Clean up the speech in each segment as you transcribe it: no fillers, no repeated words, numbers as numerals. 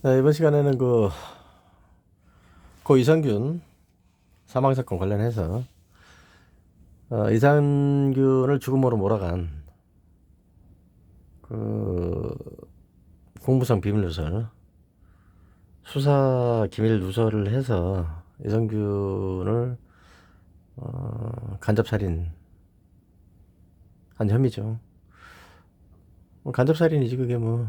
네, 이번 시간에는 고 이성균 사망 사건 관련해서 이성균을 죽음으로 몰아간 그 공무성 비밀 누설 수사 기밀 누설을 해서 이성균을 간접 살인 한 혐의죠. 간접 살인이지 그게 뭐.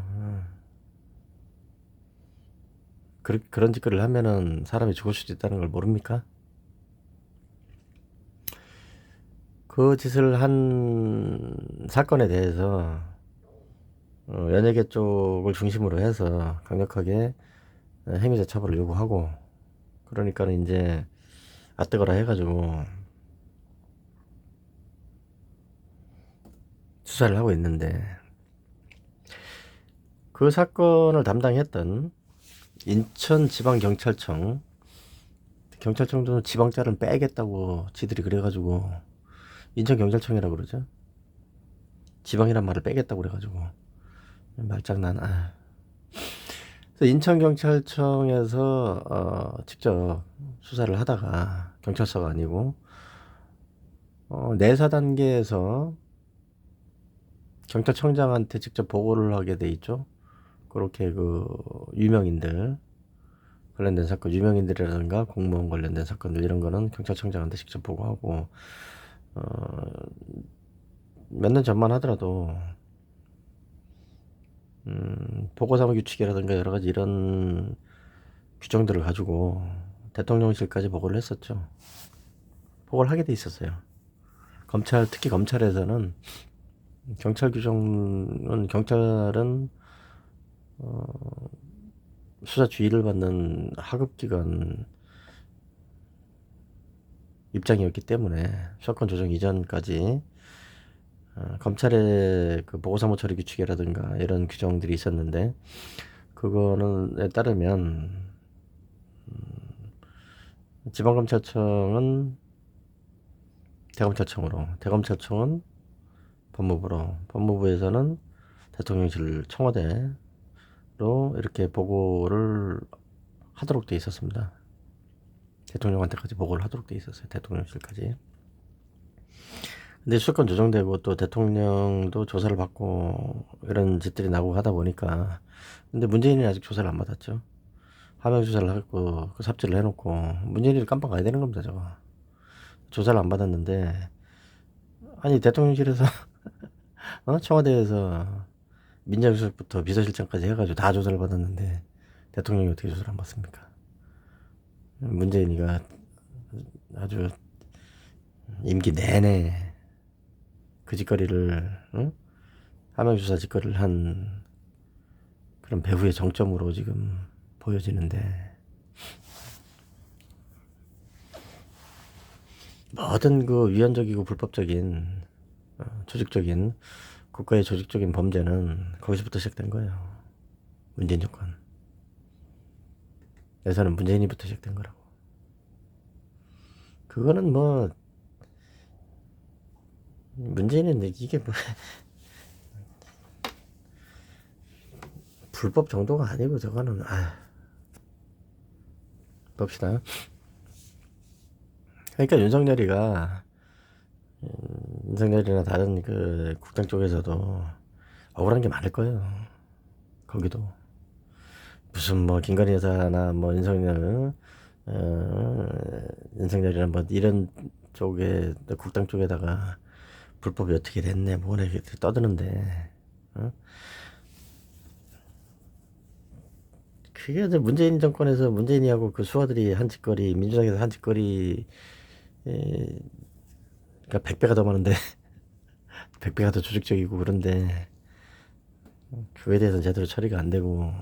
그런 짓거리를 하면은 사람이 죽을 수도 있다는 걸 모릅니까? 그 짓을 한 사건에 대해서 연예계 쪽을 중심으로 해서 강력하게 행위자 처벌을 요구하고, 그러니까는 이제 아뜨거라 해가지고 수사를 하고 있는데, 그 사건을 담당했던 인천지방경찰청, 경찰청도 지방자를 빼겠다고 지들이 그래가지고 인천경찰청이라고 그러죠. 지방이란 말을 빼겠다고 그래가지고 말장난. 그래서 인천경찰청에서 직접 수사를 하다가, 경찰서가 아니고 내사 단계에서 경찰청장한테 직접 보고를 하게 돼 있죠. 그렇게 유명인들 관련된 사건, 유명인들이라든가 공무원 관련된 사건들, 이런 거는 경찰청장한테 직접 보고하고, 몇 년 전만 하더라도 보고사무 규칙이라든가 여러 가지 이런 규정들을 가지고 대통령실까지 보고를 했었죠. 보고를 하게 돼 있었어요. 특히 검찰에서는 경찰은 수사 지휘를 받는 하급기관 입장이었기 때문에 수사권 조정 이전까지 검찰의 그 보고사무 처리 규칙이라든가 이런 규정들이 있었는데, 그거는에 따르면 지방검찰청은 대검찰청으로, 대검찰청은 법무부로, 법무부에서는 대통령실 청와대로 이렇게 보고를 하도록 돼 있었습니다. 대통령한테까지 보고를 하도록 돼 있었어요. 대통령실까지. 근데 수사권 조정되고 또 대통령도 조사를 받고 이런 짓들이 나고 하다 보니까, 근데 문재인이 아직 조사를 안 받았죠. 하명 조사를 하고 그 삽질을 해놓고 문재인이 깜빡 가야 되는 겁니다. 저거 조사를 안 받았는데, 아니 대통령실에서 청와대에서 민정수석부터 비서실장까지 해가지고 다 조사를 받았는데 대통령이 어떻게 조사를 안 받습니까? 문재인이가 아주 임기 내내 그 짓거리를, 하명수사 짓거리를 한 그런 배후의 정점으로 지금 보여지는데, 모든 위헌적이고 불법적인 조직적인 국가의 조직적인 범죄는 거기서부터 시작된 거예요. 문재인 정권 에서는 문재인이부터 시작된 거라고. 그거는 뭐 문재인은 이게 뭐 불법 정도가 아니고, 저거는 봅시다. 그러니까 윤석열이나 다른 국당 쪽에서도 억울한 게 많을 거예요. 거기도 무슨 뭐 김건희 여사나 뭐 윤석열이나 뭐 이런 쪽에, 국당 쪽에다가 불법이 어떻게 됐네 뭐네 이렇게 떠드는데, 그게 이제 문재인 정권에서 문재인이하고 그 수하들이 한 짓거리, 민주당에서 한 짓거리, 그러니까 100배가 더 많은데 100배가 더 조직적이고, 그런데 그거에 대해서는 제대로 처리가 안 되고,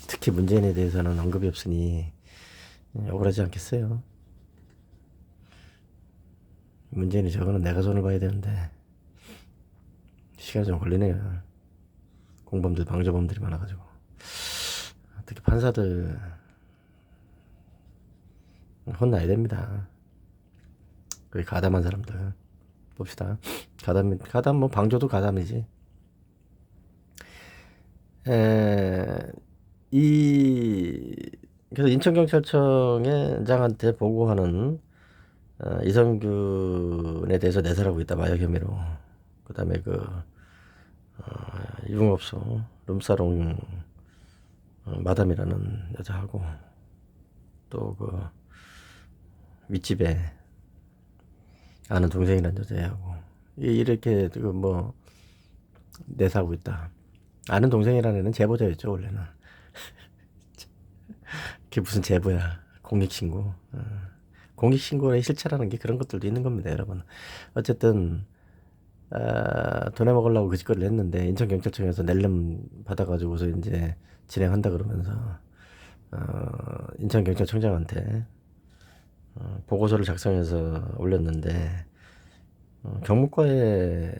특히 문재인에 대해서는 언급이 없으니 억울하지 않겠어요. 문재인이 저거는 내가 손을 봐야 되는데 시간이 좀 걸리네요. 공범들, 방조범들이 많아가지고. 특히 판사들 혼나야 됩니다. 그 가담한 사람들 봅시다. 가담 뭐 방조도 가담이지. 이 그래서 인천경찰청의 장한테 보고하는 이성균에 대해서 내세라고 있다. 마약 혐의로. 그다음에 유흥업소 룸사롱 마담이라는 여자하고 또 윗집에 아는 동생이라는 여자하고 이렇게 내사하고 있다. 아는 동생이라는 애는 제보자였죠 원래는. 그게 무슨 제보야? 공익신고. 공익신고의 실체라는 게 그런 것들도 있는 겁니다, 여러분. 어쨌든 돈에 먹으려고 그 짓거리를 했는데 인천경찰청에서 낼름 받아가지고서 이제 진행한다 그러면서 인천경찰청장한테 보고서를 작성해서 올렸는데 경무과에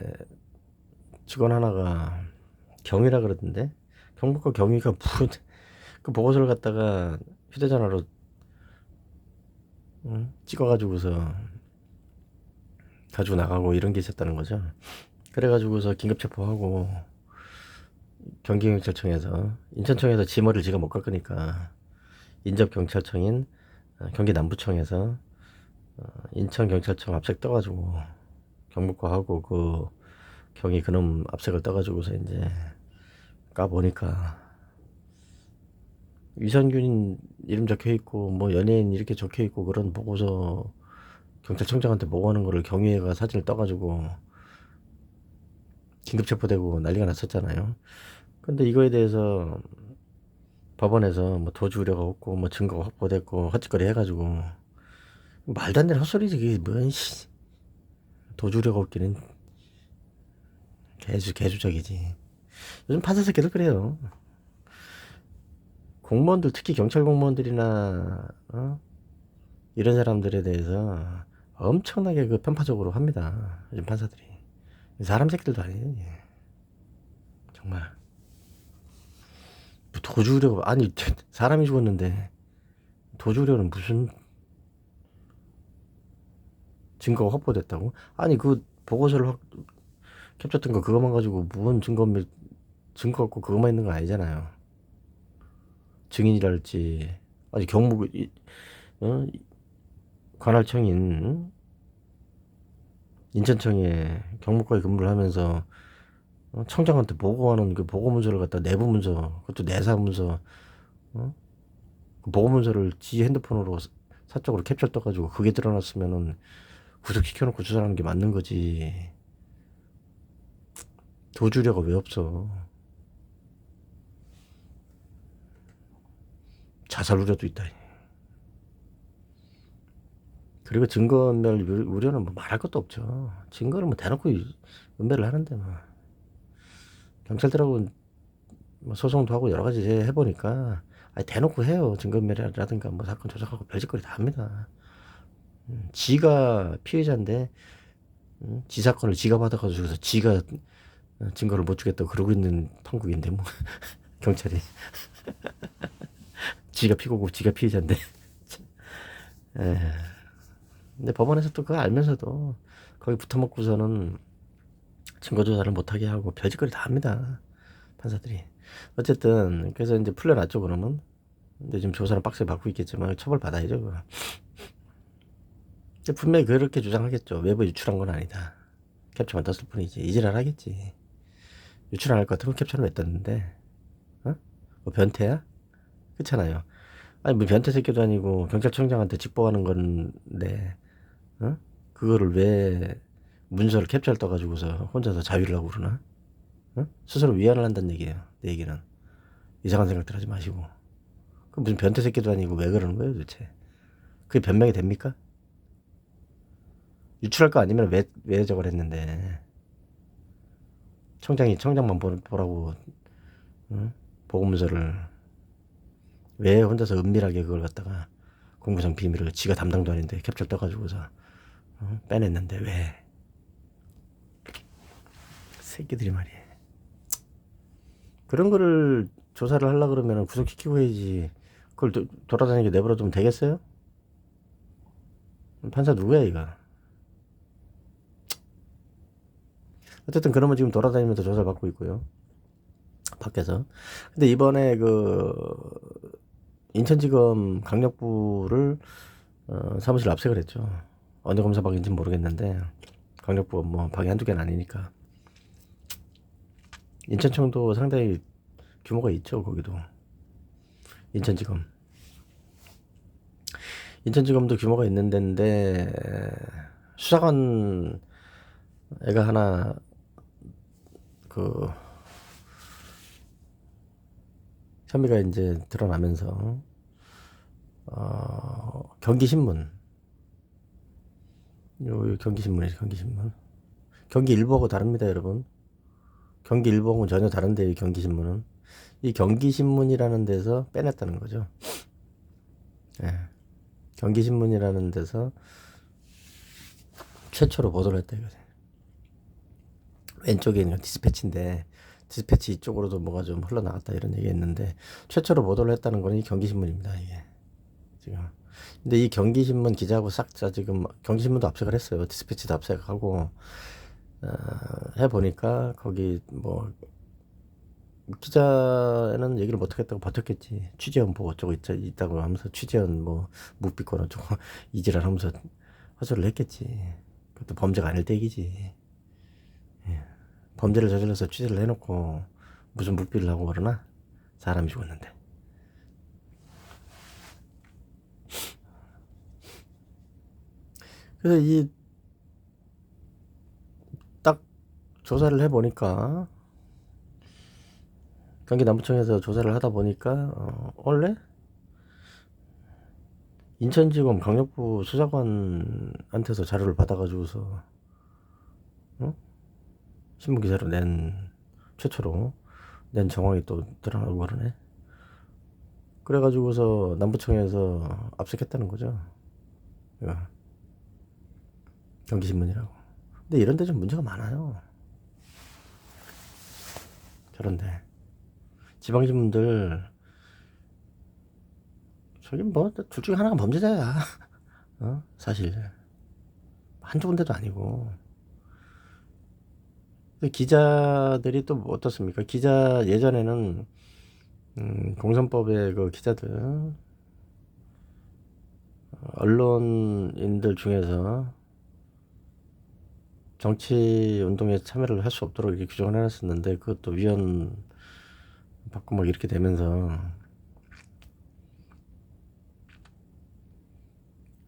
직원 하나가 경위라 그러던데 경무과 경위가 그 보고서를 갖다가 휴대전화로 찍어가지고서 가지고 나가고 이런 게 있었다는 거죠. 그래가지고서 긴급 체포하고 경기경찰청에서 인천청에서 지머리를 지가 못 갈 거니까 인접경찰청인 경기 남부청에서 인천경찰청 압색 떠가지고 경북과하고 경위 그놈 압색을 떠가지고서 이제 까보니까 이성균 이름 적혀있고 뭐 연예인 이렇게 적혀있고 그런 보고서 경찰청장한테 보고하는 거를 경위회가 사진을 떠가지고 긴급 체포되고 난리가 났었잖아요. 근데 이거에 대해서 법원에서 뭐 도주 우려가 없고 뭐 증거가 확보됐고 헛짓거리 해가지고 말도 안 되는 헛소리지. 그게 뭔 도주 우려가 없기는 개주적이지. 요즘 판사 새끼들 그래요. 공무원들 특히 경찰 공무원들이나 이런 사람들에 대해서 엄청나게 편파적으로 합니다. 요즘 판사들이. 사람 새끼들도 아니에요. 정말. 도주 우려 아니 사람이 죽었는데 도주 우려는 무슨 증거가 확보됐다고? 아니 그 보고서를 캡쳤던 거 그것만 가지고 무슨 증거 갖고 그것만 있는 거 아니잖아요. 증인이랄지 아니 관할청인 인천청에 경무과에 근무를 하면서 청장한테 보고하는 그 보고문서를 갖다 내부 문서 그것도 내사 문서 그 보고문서를 지 핸드폰으로 사적으로 캡처 떠가지고 그게 드러났으면은 구속시켜놓고 조사하는 게 맞는 거지. 도주려가 왜 없어? 자살 우려도 있다. 그리고 증거인멸 우려는 뭐 말할 것도 없죠. 증거를 뭐 대놓고 은멸을 하는데 뭐 경찰들하고 뭐 소송도 하고 여러 가지 해보니까 아니 대놓고 해요. 증거인멸이라든가 뭐 사건 조작하고 별짓거리 다 합니다. 지가 피해자인데 지 사건을 지가 받아가지고서 지가 증거를 못 주겠다고 그러고 있는 판국인데 뭐 경찰이 지가 피고고 지가 피해자인데 근데 법원에서 또 그거 알면서도 거기 붙어먹고서는 증거조사를 못하게 하고 별짓거리 다 합니다. 판사들이. 어쨌든 그래서 이제 풀려났죠 그러면. 근데 지금 조사는 빡세게 받고 있겠지만 처벌 받아야죠 그거. 분명히 그렇게 주장하겠죠. 외부 유출한 건 아니다. 캡처만 떴을 뿐이지. 이지랄 하겠지. 유출 안 할 것 같으면 캡처는 왜 떴는데? 뭐 변태야? 그렇잖아요. 아니 뭐 변태 새끼도 아니고 경찰청장한테 직보하는 건데 그거를 왜 문서를 캡처를 떠가지고서 혼자서 자위를 하고 그러나? 스스로 위안을 한다는 얘기예요. 내 얘기는. 이상한 생각들 하지 마시고. 그 무슨 변태 새끼도 아니고 왜 그러는 거예요 도대체? 그게 변명이 됩니까? 유출할 거 아니면 왜 저걸 했는데 청장만 보라고 보고문서를 왜 혼자서 은밀하게 그걸 갖다가 공무상 비밀을 지가 담당도 아닌데 캡처 떠가지고서 빼냈는데 왜 새끼들이 말이야. 그런 거를 조사를 하려고 그러면 구속시키고 해야지. 그걸 돌아다니게 내버려두면 되겠어요? 판사 누구야 이거? 어쨌든 그러면 지금 돌아다니면서 조사를 받고 있고요. 밖에서. 근데 이번에 그 인천지검 강력부를 사무실 압색을 했죠. 어느 검사방인지는 모르겠는데 강력부 뭐 방이 한두 개는 아니니까. 인천청도 상당히 규모가 있죠. 거기도 인천지검. 인천지검도 규모가 있는 데인데 수사관 애가 하나 그 혐의가 이제 드러나면서 경기신문 요 경기신문이죠. 경기신문. 경기일보하고 다릅니다, 여러분. 경기일보하고는 전혀 다른데 이 경기신문은 이 경기신문이라는 데서 빼냈다는 거죠. 예. 경기신문이라는 데서 최초로 보도를 했다 이거죠. 왼쪽에 있는 디스패치인데 디스패치 이쪽으로도 뭐가 좀 흘러나갔다 이런 얘기했는데 최초로 보도를 했다는 거는 이 경기신문입니다. 이게 지금. 근데 이 경기신문 기자하고 싹 다 지금 경기신문도 압색을 했어요. 디스패치도 압색하고 해보니까 거기 뭐 기자는 얘기를 못하겠다고 버텼겠지. 취재원 보고 어쩌고 있다고 하면서 취재원 뭐 묵비권 어쩌고 이지랄 하면서 허술을 했겠지. 그것도 범죄가 아닐 때 얘기지. 범죄를 저질러서 취재를 해놓고 무슨 묵비를 하고 그러나 사람이 죽었는데. 그래서 이 딱 조사를 해보니까 경기 남부청에서 조사를 하다 보니까 원래 인천지검 강력부 수사관한테서 자료를 받아가지고서 신문 기사로 최초로 낸 정황이 또 드러나고 그러네. 그래가지고서 남부청에서 압색했다는 거죠. 이거. 경기신문이라고. 근데 이런 데 좀 문제가 많아요. 저런데 지방신문들 저기 뭐 둘 중에 하나가 범죄자야. 사실 한두 군데도 아니고. 기자들이 또 어떻습니까? 기자 예전에는 공선법의 그 기자들 언론인들 중에서 정치 운동에 참여를 할 수 없도록 이렇게 규정을 해놨었는데 그것도 위헌 받고 막 이렇게 되면서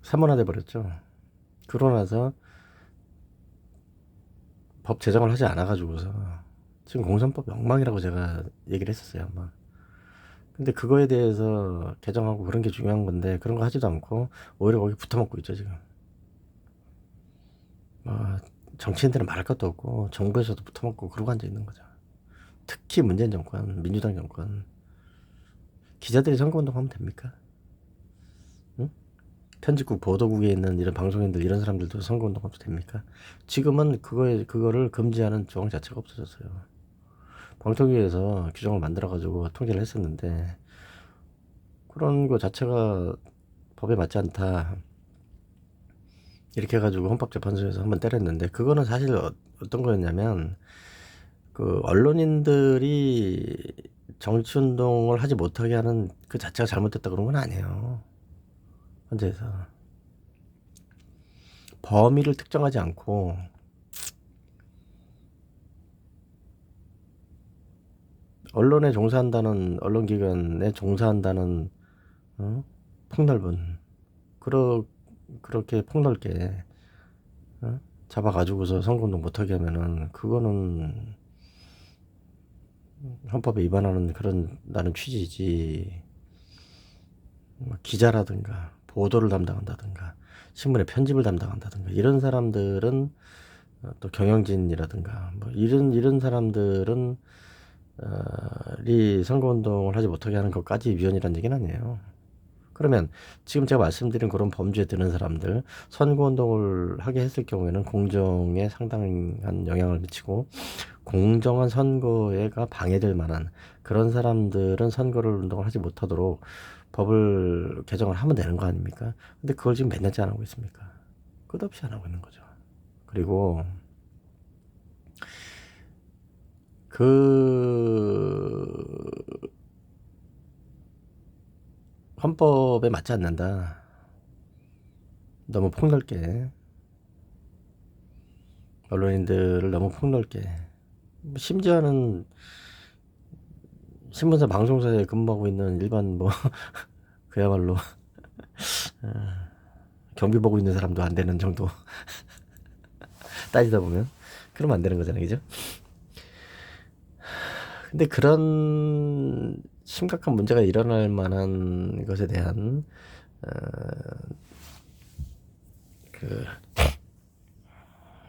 사문화돼 버렸죠. 그러고 나서 법 제정을 하지 않아 가지고서 지금 공선법 엉망이라고 제가 얘기를 했었어요 한번. 근데 그거에 대해서 개정하고 그런 게 중요한 건데 그런 거 하지도 않고 오히려 거기 붙어먹고 있죠 지금. 정치인들은 말할 것도 없고 정부에서도 붙어먹고 그러고 앉아 있는 거죠. 특히 문재인 정권, 민주당 정권. 기자들이 선거운동하면 됩니까? 응? 편집국, 보도국에 있는 이런 방송인들 이런 사람들도 선거운동하면 됩니까? 지금은 그거를 금지하는 조항 자체가 없어졌어요. 방통위에서 규정을 만들어가지고 통제를 했었는데 그런 거 자체가 법에 맞지 않다. 이렇게 해가지고 헌법재판소에서 한번 때렸는데 그거는 사실 어떤 거였냐면 그 언론인들이 정치운동을 하지 못하게 하는 그 자체가 잘못됐다 그런 건 아니에요. 헌재에서 범위를 특정하지 않고 언론에 종사한다는 언론기관에 종사한다는 폭넓은 그렇게 폭넓게 잡아가지고서 선거운동 못하게 하면은 그거는 헌법에 위반하는 그런 나는 취지지. 기자라든가 보도를 담당한다든가 신문의 편집을 담당한다든가 이런 사람들은 또 경영진이라든가 뭐 이런 사람들은 이 선거운동을 하지 못하게 하는 것까지 위헌이라는 얘기는 아니에요. 그러면 지금 제가 말씀드린 그런 범죄에 드는 사람들 선거운동을 하게 했을 경우에는 공정에 상당한 영향을 미치고 공정한 선거가 방해될 만한 그런 사람들은 선거를 운동을 하지 못하도록 법을 개정을 하면 되는 거 아닙니까? 근데 그걸 지금 몇 년째 안 하고 있습니까? 끝없이 안 하고 있는 거죠. 그리고 그 헌법에 맞지 않는다. 너무 폭넓게 언론인들을 너무 폭넓게, 심지어는 신문사 방송사에 근무하고 있는 일반 뭐 그야말로 경비 보고 있는 사람도 안 되는 정도 따지다 보면 그러면 안 되는 거잖아요, 그죠? 근데 그런 심각한 문제가 일어날 만한 것에 대한 그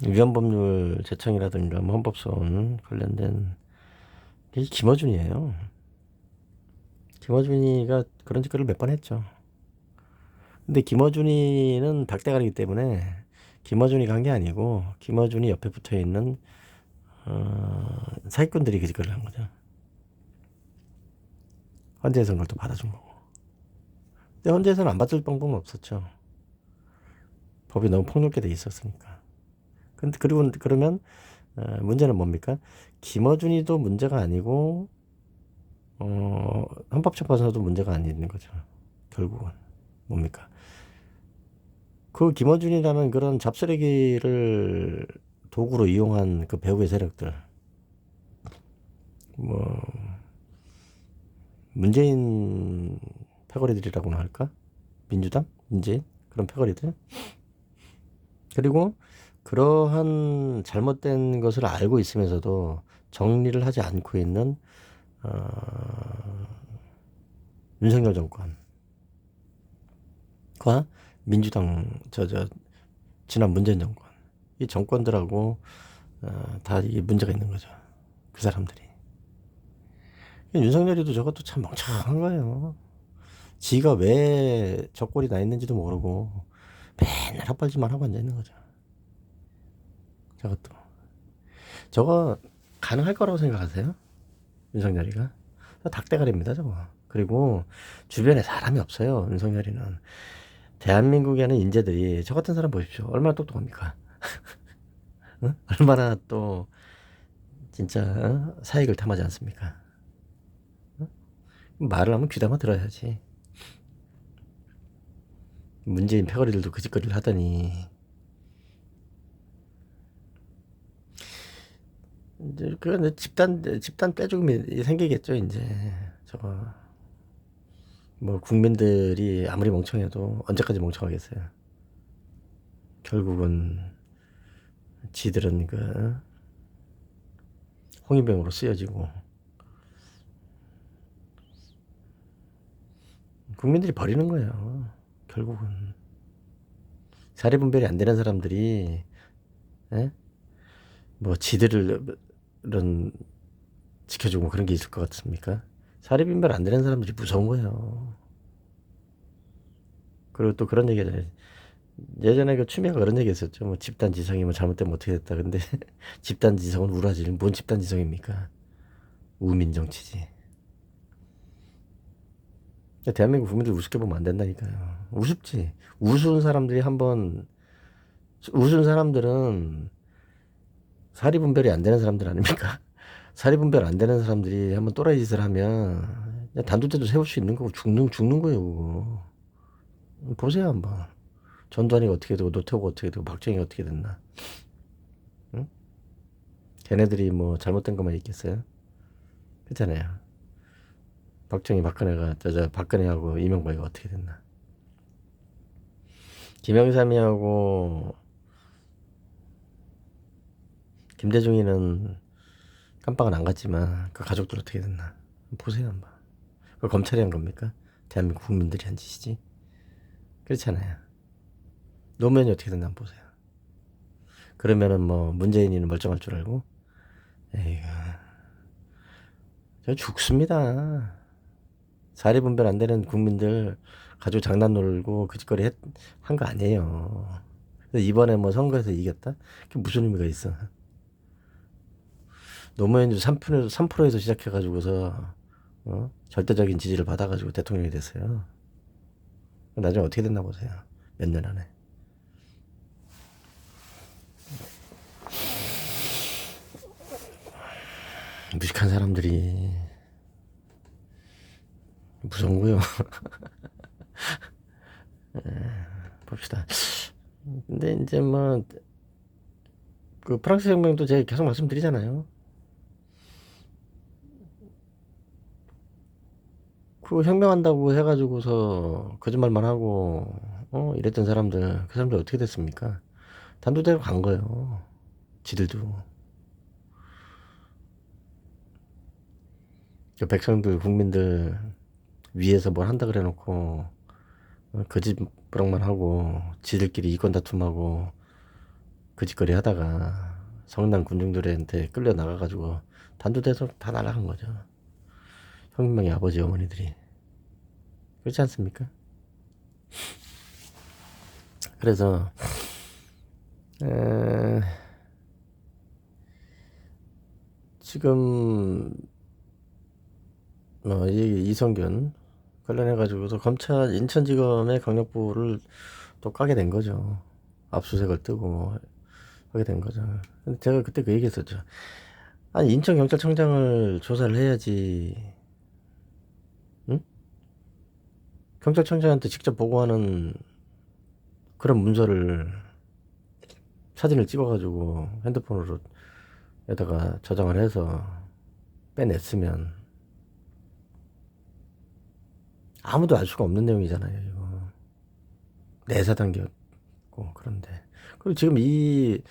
위헌법률 제청이라든가 뭐 헌법소원 관련된 게 김어준이에요. 김어준이가 그런 짓거리를 몇 번 했죠. 근데 김어준이는 박대가리이기 때문에 김어준이가 한 게 아니고 김어준이 옆에 붙어 있는 사기꾼들이 그 짓거리를 한 거죠. 헌재에서는 그걸 또 받아준 거고. 근데 헌재에서는 안 받을 방법은 없었죠. 법이 너무 폭넓게 돼 있었으니까. 근데 그리고 그러면 문제는 뭡니까? 김어준이도 문제가 아니고 헌법재판소도 문제가 아닌 거죠. 결국은 뭡니까? 그 김어준이라는 그런 잡쓰레기를 도구로 이용한 그 배후의 세력들, 뭐 문재인 패거리들이라고나 할까? 민주당, 문재인 그런 패거리들. 그리고 그러한 잘못된 것을 알고 있으면서도 정리를 하지 않고 있는 윤석열 정권과 민주당 지난 문재인 정권, 이 정권들하고 다 이 문제가 있는 거죠. 그 사람들이. 윤석열이도 저것도 참 멍청한 거예요. 지가 왜 적골이 나 있는지도 모르고 맨날 헛발질만 하고 앉아 있는 거죠. 저것도. 저거 가능할 거라고 생각하세요? 윤석열이가? 닭대가리입니다, 저거. 그리고 주변에 사람이 없어요, 윤석열이는. 대한민국에는 인재들이, 저 같은 사람 보십시오. 얼마나 똑똑합니까? 응? 얼마나 또 진짜 사익을 탐하지 않습니까? 응? 말을 하면 귀담아 들어야지. 문재인 패거리들도 그 짓거리를 하더니 이제 그 집단 빼죽음이 생기겠죠, 이제. 저거 뭐 국민들이 아무리 멍청해도 언제까지 멍청하겠어요. 결국은 지들은 그 홍위병으로 쓰여지고 국민들이 버리는 거예요. 결국은 사리분별이 안 되는 사람들이, 예? 뭐 지들을 지켜주고 뭐 그런 게 있을 것 같습니까? 사리분별 안 되는 사람들이 무서운 거예요. 그리고 또 그런 얘기를, 예전에 그 추미애가 그런 얘기 했었죠. 뭐 집단 지성이 뭐 잘못되면 어떻게 됐다. 근데 집단 지성은 우라지. 뭔 집단 지성입니까? 우민 정치지. 대한민국 국민들 우습게 보면 안 된다니까요. 우습지. 우스운 사람들이 한번, 우스운 사람들은 사리분별이 안 되는 사람들 아닙니까? 사리분별 안 되는 사람들이 한번 또라이 짓을 하면 단두대도 세울 수 있는 거고 죽는 거예요, 그거. 보세요, 한번. 전두환이가 어떻게 되고 노태우가 어떻게 되고 박정희가 어떻게 됐나. 응? 걔네들이 뭐 잘못된 것만 있겠어요? 그렇잖아요. 박정희 박근혜가 박근혜하고 이명박이가 어떻게 됐나. 김영삼이하고 김대중이는 깜빡은 안 갔지만 그 가족들 어떻게 됐나 보세요, 한번. 그걸 검찰이 한 겁니까? 대한민국 국민들이 한 짓이지. 그렇잖아요. 노무현이 어떻게 됐나 한번 보세요. 그러면은 뭐 문재인이는 멀쩡할 줄 알고, 에이구, 저 죽습니다. 사리분별 안 되는 국민들 가지고 장난 놀고 그 짓거리 한 거 아니에요. 이번에 뭐 선거에서 이겼다? 그게 무슨 의미가 있어? 노무현도 3%에서 시작해가지고서 절대적인 지지를 받아가지고 대통령이 됐어요. 나중에 어떻게 됐나 보세요. 몇 년 안에. 무식한 사람들이 무서운 거요. 봅시다. 근데 이제 뭐 그 프랑스 혁명도 제가 계속 말씀드리잖아요. 그 혁명한다고 해가지고서 거짓말만 하고 이랬던 사람들, 그 사람들 어떻게 됐습니까? 단두대로 간 거예요. 지들도. 그 백성들, 국민들 위에서 뭘 한다 그래 놓고 거짓부렁만 하고 지들끼리 이권 다툼하고 거짓거리 하다가 성난 군중들한테 끌려 나가가지고 단두대서 다 날아간 거죠. 혁명의 아버지 어머니들이. 그렇지 않습니까? 그래서 지금 이성균 관련해가지고서 검찰 인천지검의 강력부를 또 까게 된 거죠. 압수수색을 뜨고 하게 된 거죠. 근데 제가 그때 그 얘기했었죠. 아니 인천경찰청장을 조사를 해야지, 응? 경찰청장한테 직접 보고하는 그런 문서를 사진을 찍어가지고 핸드폰으로 에다가 저장을 해서 빼냈으면 아무도 알 수가 없는 내용이잖아요. 이거 내사 당겼고. 그런데 그리고 지금 이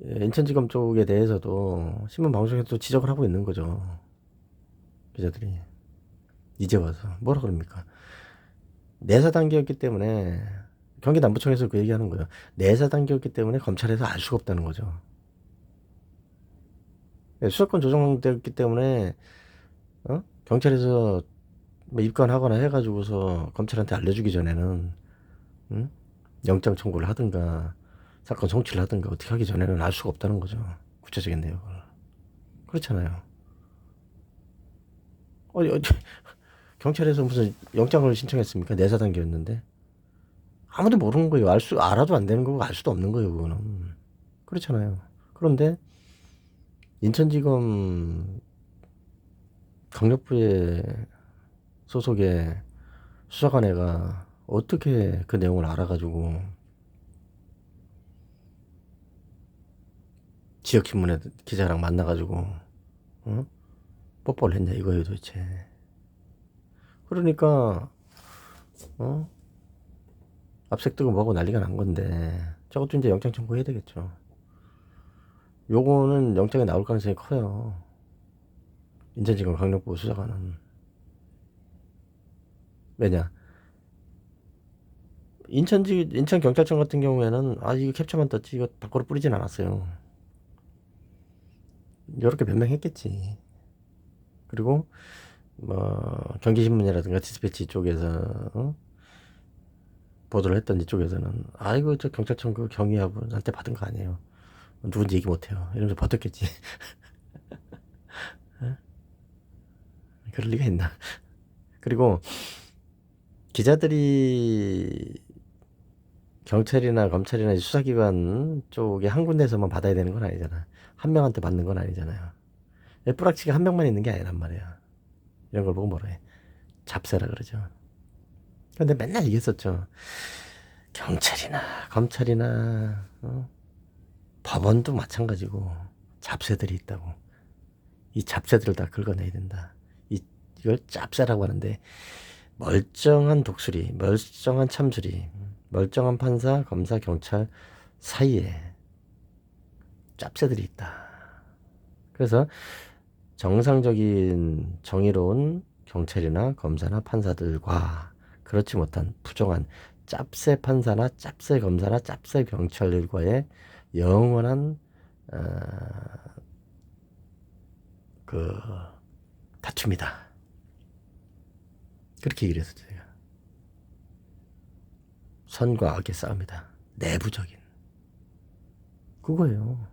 인천지검 쪽에 대해서도 신문 방송에서 또 지적을 하고 있는 거죠. 기자들이 이제 와서 뭐라 그럽니까? 내사 단계였기 때문에, 경기 남부청에서 그 얘기하는 거예요. 내사 단계였기 때문에 검찰에서 알 수가 없다는 거죠. 수사권 조정되었기 때문에 경찰에서 뭐 입건하거나 해가지고서 검찰한테 알려주기 전에는, 응? 영장 청구를 하든가 사건 송치를 하든가 어떻게 하기 전에는 알 수가 없다는 거죠. 구체적인 내용을. 그렇잖아요. 경찰에서 무슨 영장을 신청했습니까? 내사 단계였는데 아무도 모르는 거예요. 알아도 안 되는 거고 알 수도 없는 거예요. 그거는. 그렇잖아요. 그런데 인천지검 강력부의 소속의 수사관애가 어떻게 그 내용을 알아가지고 지역신문에 기자랑 만나가지고 뽀뽀를 했냐 이거예요 도대체. 그러니까 압색뜨고 뭐하고 난리가 난 건데 저것도 이제 영장 청구해야 되겠죠. 요거는 영장에 나올 가능성이 커요. 인천지검 강력부 수사관은. 왜냐, 인천경찰청 같은 경우에는 이거 캡처만 떴지 이거 밖으로 뿌리진 않았어요. 이렇게 변명했겠지. 그리고 뭐 경기신문이라든가 디스패치 쪽에서 보도를 했던 이쪽에서는 이거 저 경찰청 그 경위하고한테 받은 거 아니에요, 누군지 얘기 못해요 이러면서 버텼겠지. 그럴 리가 있나. 그리고 기자들이 경찰이나 검찰이나 수사기관 쪽에 한 군데에서만 받아야 되는 건 아니잖아. 한 명한테 받는 건 아니잖아요. 뿌락치기 한 명만 있는 게 아니란 말이야. 이런 걸 보고 뭐라 해? 잡세라 그러죠. 근데 맨날 얘기했었죠. 경찰이나 검찰이나 법원도 마찬가지고 잡세들이 있다고. 이 잡세들을 다 긁어내야 된다. 이걸 짭세라고 하는데, 멀쩡한 독수리, 멀쩡한 참수리, 멀쩡한 판사, 검사, 경찰 사이에 짭새들이 있다. 그래서 정상적인 정의로운 경찰이나 검사나 판사들과 그렇지 못한 부정한 짭새 판사나 짭새 검사나 짭새 경찰들과의 영원한 그 다툼이다. 그렇게 얘기를 했었죠. 제가. 선과 악의 싸움이다. 내부적인. 그거예요.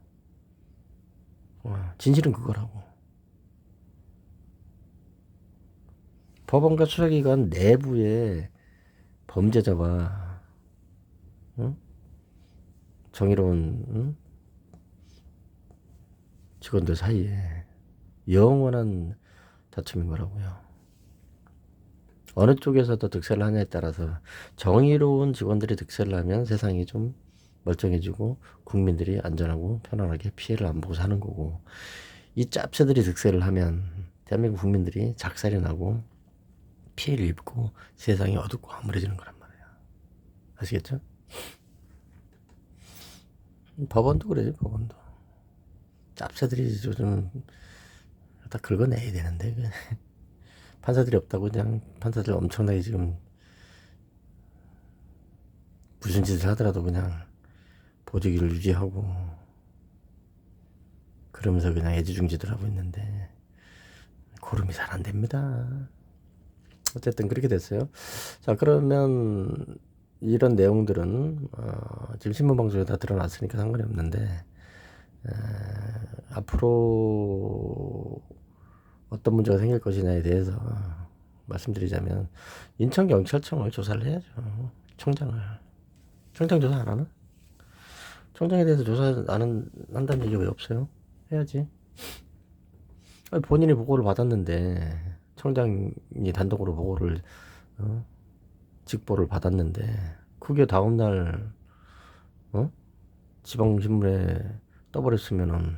진실은 그거라고. 법원과 수사기관 내부의 범죄자와 정의로운 직원들 사이에 영원한 다툼인 거라고요. 어느 쪽에서도 득세를 하냐에 따라서 정의로운 직원들이 득세를 하면 세상이 좀 멀쩡해지고 국민들이 안전하고 편안하게 피해를 안 보고 사는 거고, 이 짭새들이 득세를 하면 대한민국 국민들이 작살이 나고 피해를 입고 세상이 어둡고 암울해지는 거란 말이에요. 아시겠죠? 법원도 그래요. 법원도 짭새들이 요즘 다 긁어내야 되는데 판사들이 없다고 그냥 판사들 엄청나게 지금 무슨 짓을 하더라도 그냥 보직을 유지하고 그러면서 그냥 애지중지들 하고 있는데 고름이 잘 안 됩니다. 어쨌든 그렇게 됐어요. 자, 그러면 이런 내용들은 지금 신문방송에 다 드러났으니까 상관이 없는데, 앞으로 어떤 문제가 생길 것이냐에 대해서 말씀드리자면, 인천경찰청을 조사를 해야죠. 청장 조사 안 하나? 청장에 대해서 조사 안 한다는 얘기가 왜 없어요? 해야지. 아니, 본인이 보고를 받았는데, 청장이 단독으로 보고를 직보를 받았는데, 그게 다음날 지방신문에 떠버렸으면은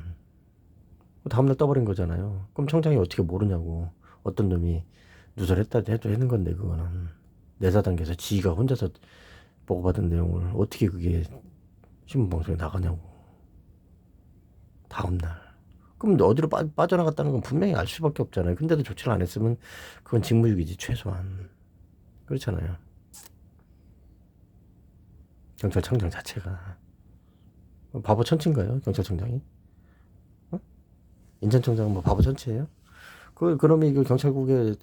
다음날 떠버린 거잖아요. 그럼 청장이 어떻게 모르냐고. 어떤 놈이 누설했다 해도 하는 건데, 그거는 내사단계에서 지가 혼자서 보고받은 내용을 어떻게 그게 신문방송에 나가냐고. 다음날. 그럼 어디로 빠져나갔다는 건 분명히 알 수밖에 없잖아요. 근데도 조치를 안 했으면 그건 직무유기지, 최소한. 그렇잖아요. 경찰청장 자체가 바보 천치인가요? 경찰청장이? 인천청장은 뭐 바보 천치예요? 그놈이 그 경찰국에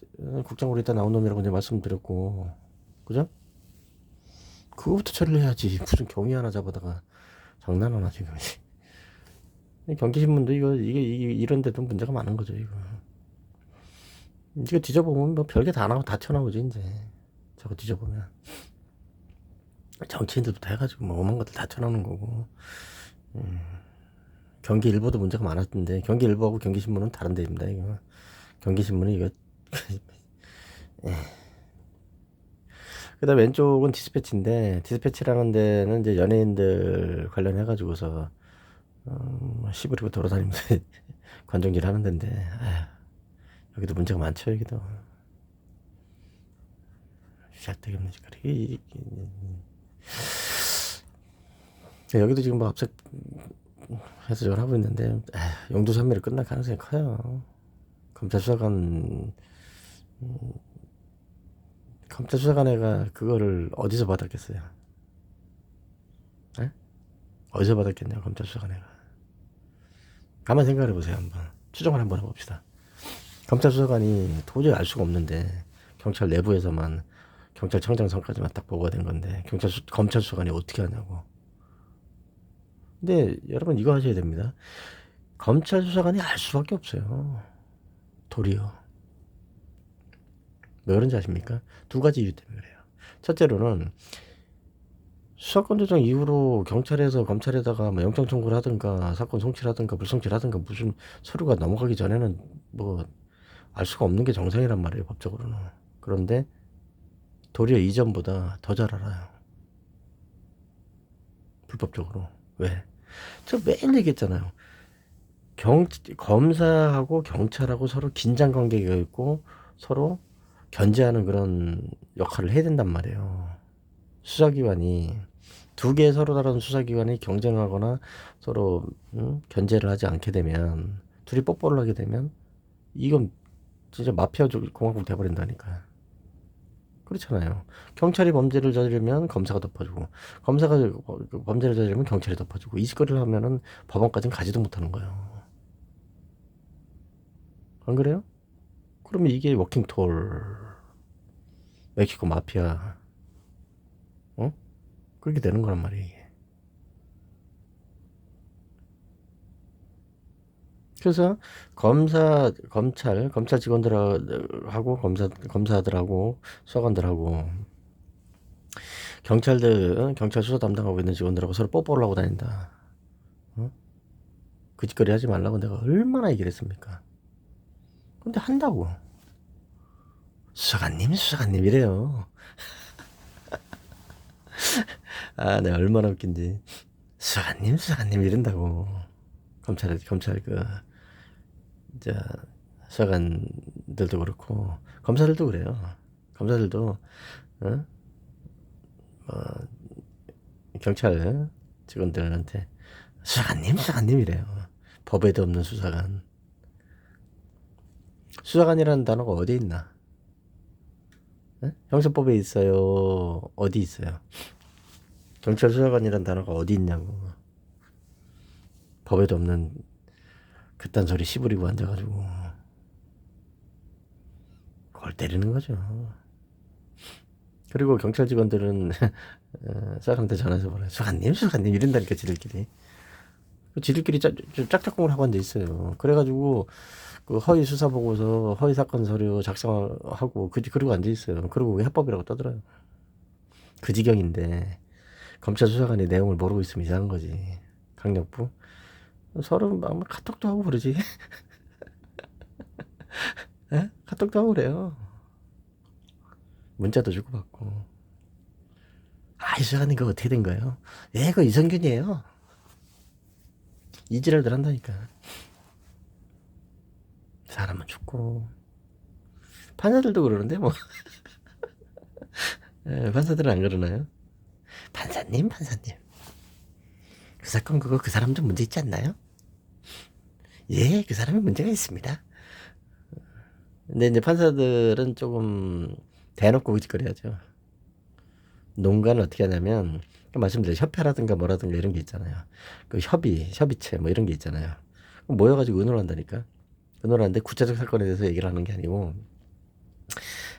국장으로 있다 나온 놈이라고 이제 말씀드렸고, 그죠? 그거부터 처리를 해야지. 무슨 경위 하나 잡아다가 장난하나 지금. 경기신문도 이게 이런 데도 문제가 많은 거죠, 이거. 이거 뒤져보면 뭐 별게 다 나오고 다 튀어나오지, 이제. 저거 뒤져보면. 정치인들부터 해가지고 뭐 오만 것들 다 튀어나오는 거고. 경기일보도 문제가 많았던데, 경기일보하고 경기신문은 다른 데입니다, 이거. 경기신문은 이거. 그 다음 왼쪽은 디스패치인데, 디스패치라는 데는 이제 연예인들 관련해가지고서 시부리고 돌아다니면서 관종질 하는 데인데, 여기도 문제가 많죠. 여기도 시작되게 없는 짓거리. 여기도 지금 뭐 압색 해서 저걸 하고 있는데, 용두산미로 끝날 가능성이 커요. 검찰 수사관회가 그거를 어디서 받았겠어요? 에? 어디서 받았겠냐고, 검찰 수사관회가. 가만 생각해 보세요. 한번 추정을 한번 해봅시다. 검찰 수사관이 도저히 알 수가 없는데 경찰 내부에서만 경찰청장 선까지만 딱 보고가 된 건데 검찰 수사관이 어떻게 하냐고. 근데 여러분 이거 하셔야 됩니다. 검찰 수사관이 알 수밖에 없어요. 도리어. 왜 그런지 아십니까? 두 가지 이유 때문에 그래요. 첫째로는 수사권 조정 이후로 경찰에서 검찰에다가 뭐 영장 청구를 하든가 사건 송치를 하든가 불송치를 하든가 무슨 서류가 넘어가기 전에는 뭐 알 수가 없는 게 정상이란 말이에요, 법적으로는. 그런데 도리어 이전보다 더 잘 알아요. 불법적으로. 왜? 저 매일 얘기했잖아요. 검사하고 경찰하고 서로 긴장 관계가 있고 서로 견제하는 그런 역할을 해야 된단 말이에요. 수사기관이 두 개 서로 다른 수사기관이 경쟁하거나 서로 견제를 하지 않게 되면, 둘이 뽀뽀를 하게 되면 이건 진짜 마피아 공화국 돼버린다니까. 그렇잖아요. 경찰이 범죄를 저지르면 검사가 덮어주고, 검사가 범죄를 저지르면 경찰이 덮어주고, 이 짓거리를 하면은 법원까지는 가지도 못하는 거예요. 안 그래요? 그러면 이게 워킹톨, 멕시코 마피아, 그렇게 되는 거란 말이에요, 이게. 그래서 검찰 직원들하고 검사들하고 수사관들하고 경찰 수사 담당하고 있는 직원들하고 서로 뽀뽀를 하고 다닌다. 그 짓거리 하지 말라고 내가 얼마나 얘기를 했습니까? 근데 한다고. 수사관님 이래요. 아, 내가 얼마나 웃긴지. 수사관님 이런다고. 검찰 이제 수사관들도 그렇고 검사들도 그래요. 검사들도 어? 경찰 직원들한테 수사관님 이래요. 법에도 없는 수사관. 수사관이라는 단어가 어디 있나? 형사법에 있어요? 어디 있어요? 경찰 수사관이라는 단어가 어디 있냐고. 법에도 없는 그딴 소리 씨부리고 앉아가지고 골 때리는 거죠. 그리고 경찰 직원들은 사람한테 전화해서 뭐래. 수사관님 이런다니까 지들끼리 짝짝꿍을 하고 앉아 있어요. 그래가지고 그 허위 수사 보고서 허위 사건 서류 작성하고 그러고 앉아 있어요. 그리고 왜 합법이라고 떠들어요. 그 지경인데 검찰 수사관이 내용을 모르고 있으면 이상한 거지. 강력부 서로 막 카톡도 하고 그러지. 에? 카톡도 하고 그래요. 문자도 주고받고. 아, 이 수사관님 그거 어떻게 된 거예요? 예, 그거 이성균이에요. 이지랄들 한다니까. 사람은 죽고 판사들도 그러는데 뭐. 에, 판사들은 안 그러나요? 판사님 그 사건 그거 그 사람 좀 문제 있지 않나요? 예, 그 사람이 문제가 있습니다. 근데 이제 판사들은 조금 대놓고 그짓거려야죠. 농가는 어떻게 하냐면 말씀드린 협회라든가 뭐라든가 이런 게 있잖아요. 그 협의체 뭐 이런 게 있잖아요. 모여가지고 의논을 한다니까. 의논을 하는데 구체적 사건에 대해서 얘기를 하는 게 아니고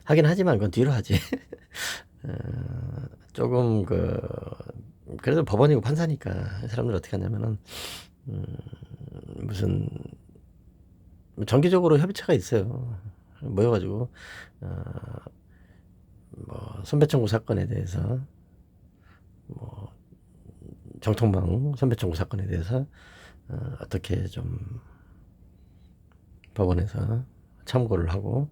하긴 하지만 그건 뒤로 하지. 조금 그래도 법원이고 판사니까 사람들 어떻게 하냐면은 무슨 정기적으로 협의체가 있어요. 모여가지고 뭐 손배청구 사건에 대해서 뭐 정통방 손배청구 사건에 대해서 어떻게 좀 법원에서 참고를 하고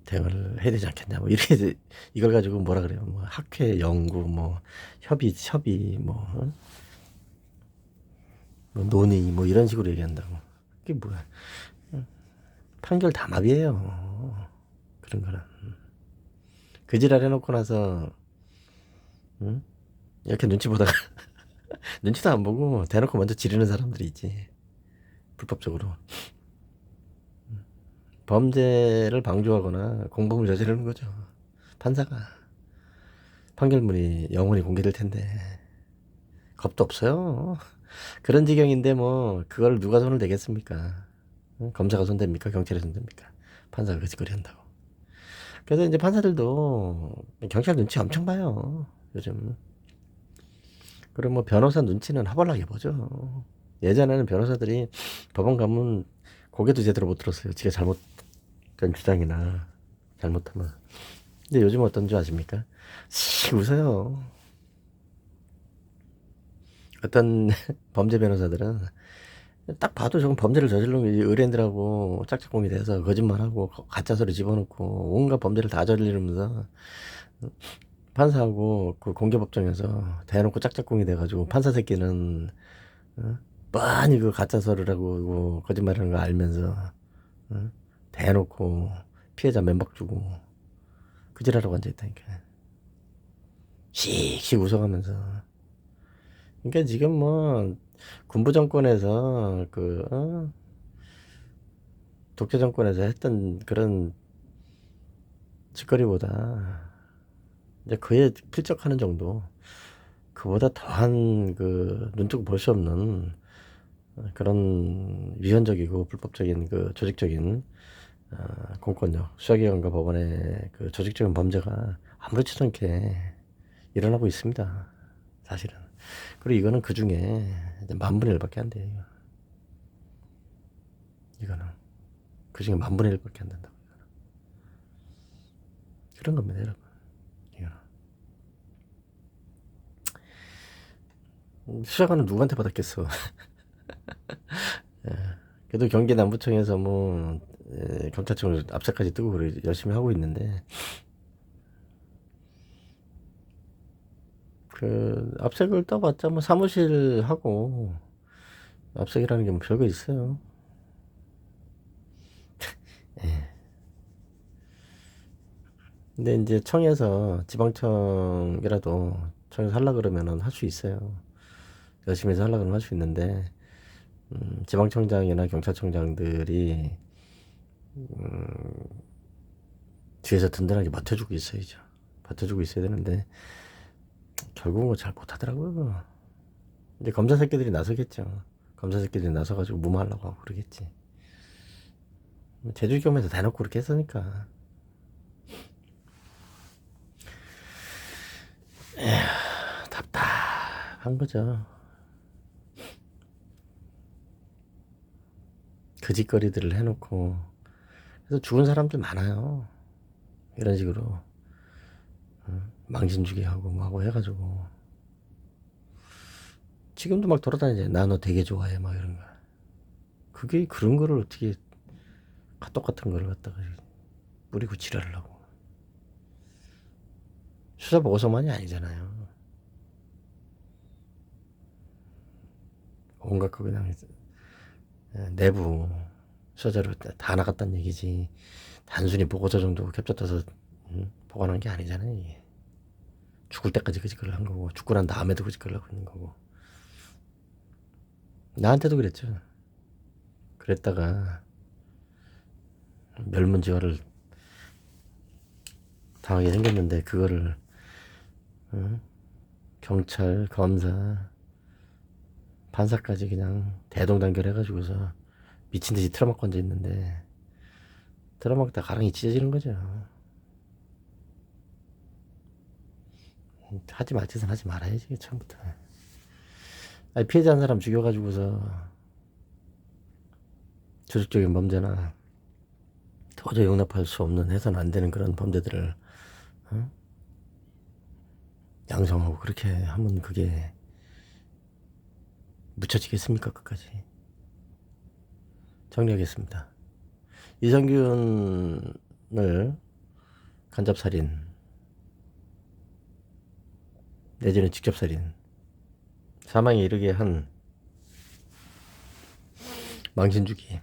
대응을 해야 되지 않겠냐 뭐 이렇게 이걸 가지고 뭐라 그래요 뭐 학회 연구 뭐 협의 뭐, 뭐 논의 뭐 이런 식으로 얘기한다고. 그게 뭐야. 판결 담합이에요. 그런 거는 그 지랄 해놓고 나서 이렇게 눈치 보다가 눈치도 안 보고 대놓고 먼저 지르는 사람들이 있지. 불법적으로 범죄를 방조하거나 공범을 저지르는 거죠. 판사가 판결문이 영원히 공개될 텐데 겁도 없어요. 그런 지경인데 뭐 그걸 누가 손을 대겠습니까? 검사가 손댑니까? 경찰이 손댑니까? 판사가 그 짓거리 한다고. 그래서 이제 판사들도 경찰 눈치 엄청 봐요. 요즘. 그리고 뭐 변호사 눈치는 하벌나게 보죠. 예전에는 변호사들이 법원 가면 고개도 제대로 못 들었어요. 지가 잘못된 주장이나 잘못하면. 근데 요즘 어떤 줄 아십니까? 씩 웃어요. 어떤 범죄 변호사들은 딱 봐도 저건 범죄를 저지른 의뢰인들하고 짝짝꿍이 돼서 거짓말하고 가짜 소리 집어넣고 온갖 범죄를 다 저지르면서 판사하고 그 공개법정에서 대놓고 짝짝꿍이 돼가지고 판사 새끼는 뻔히 그 가짜 소리라고 거짓말하는 거 알면서 대놓고 피해자 면박 주고 그지라라고 앉아있다니까. 씩씩 웃어가면서. 그러니까 지금 뭐 군부 정권에서 독재 정권에서 했던 그런 짓거리보다 이제 그에 필적하는 정도, 그보다 더한 눈뜨고 볼 수 없는 그런 위헌적이고 불법적인 조직적인 공권력, 수사기관과 법원의 조직적인 범죄가 아무렇지도 않게 일어나고 있습니다. 사실은. 그리고 이거는 그 중에 10,000분의 1밖에 안 돼요. 이거는 그 중에 10,000분의 1밖에 안 된다고. 그런 겁니다, 여러분. 수사관은 누구한테 받았겠어? 예. 그래도 경기 남부청에서 뭐 경찰청을 압사까지 뜨고 열심히 하고 있는데 그 압색을 떠봤자 뭐 사무실 하고 압색이라는 게 뭐 별거 있어요. 예. 근데 이제 청에서 지방청이라도 청에서 하려 그러면은 할 수 있어요. 열심히 해서 하려 그러면 할 수 있는데 지방청장이나 경찰청장들이 뒤에서 든든하게 버텨주고 있어야죠. 버텨주고 있어야 되는데 결국은 잘 못하더라고요. 이제 검사 새끼들이 나서겠죠. 검사 새끼들이 나서가지고 무마하려고 하고 그러겠지. 제주경에서 대놓고 그렇게 했으니까. 답답한 거죠. 그 짓거리들을 해놓고. 그래서 죽은 사람들 많아요. 이런 식으로. 망신주기 하고 뭐 하고 해가지고. 지금도 막 돌아다니잖아요. 나 너 되게 좋아해. 막 이런 거. 그게 그런 거를 어떻게 똑같은 거를 갖다가 뿌리고 지랄을 하고. 수사 보고서만이 아니잖아요. 온갖 거 그냥 내부 수사자료 다 나갔다는 얘기지. 단순히 보고서 정도 캡처해서 보관한 게 아니잖아요. 이게. 죽을 때까지 그 짓거리를 한 거고 죽고 난 다음에도 그 짓거리를 하고 있는 거고. 나한테도 그랬죠. 그랬다가 멸문지화를 당하게 생겼는데 그거를 경찰, 검사, 판사까지 그냥 대동단결 해가지고서 미친듯이 틀어막고 앉아있는데 틀어막다 가랑이 찢어지는 거죠. 하지 말 짓은 하지 말아야지 처음부터. 아니, 피해자 한 사람 죽여가지고서 조직적인 범죄나 도저히 용납할 수 없는 해서는 안 되는 그런 범죄들을 양성하고 그렇게 하면 그게 묻혀지겠습니까? 끝까지. 정리하겠습니다. 이성균을 간접살인 내지는 직접살인 사망에 이르게 한 망신주기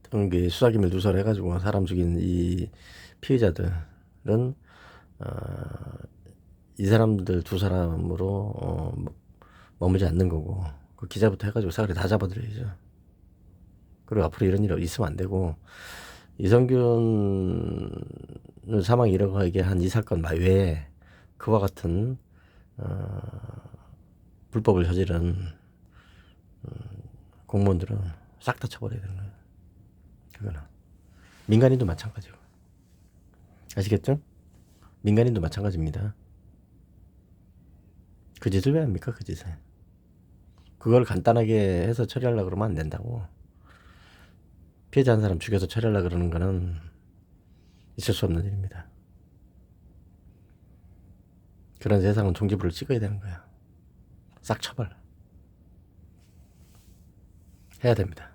등의 수사기밀 누설해가지고 사람 죽인 이 피해자들은 이 사람들 두 사람으로 머무지 않는 거고 그 기자부터 해가지고 사거리 다 잡아들여야죠. 그리고 앞으로 이런 일 있으면 안 되고 이성균을 사망에 이르게 한 이 사건 외에 그와 같은 불법을 저지른 공무원들은 싹 다 쳐버려야 되는 거예요. 그거는 민간인도 마찬가지고. 아시겠죠? 민간인도 마찬가지입니다. 그 짓을 왜 합니까? 그 짓을. 그걸 간단하게 해서 처리하려고 그러면 안 된다고. 피해자 한 사람 죽여서 처리하려고 그러는 거는 있을 수 없는 일입니다. 그런 세상은 종지부를 찍어야 되는 거야. 싹 처벌 해야 됩니다.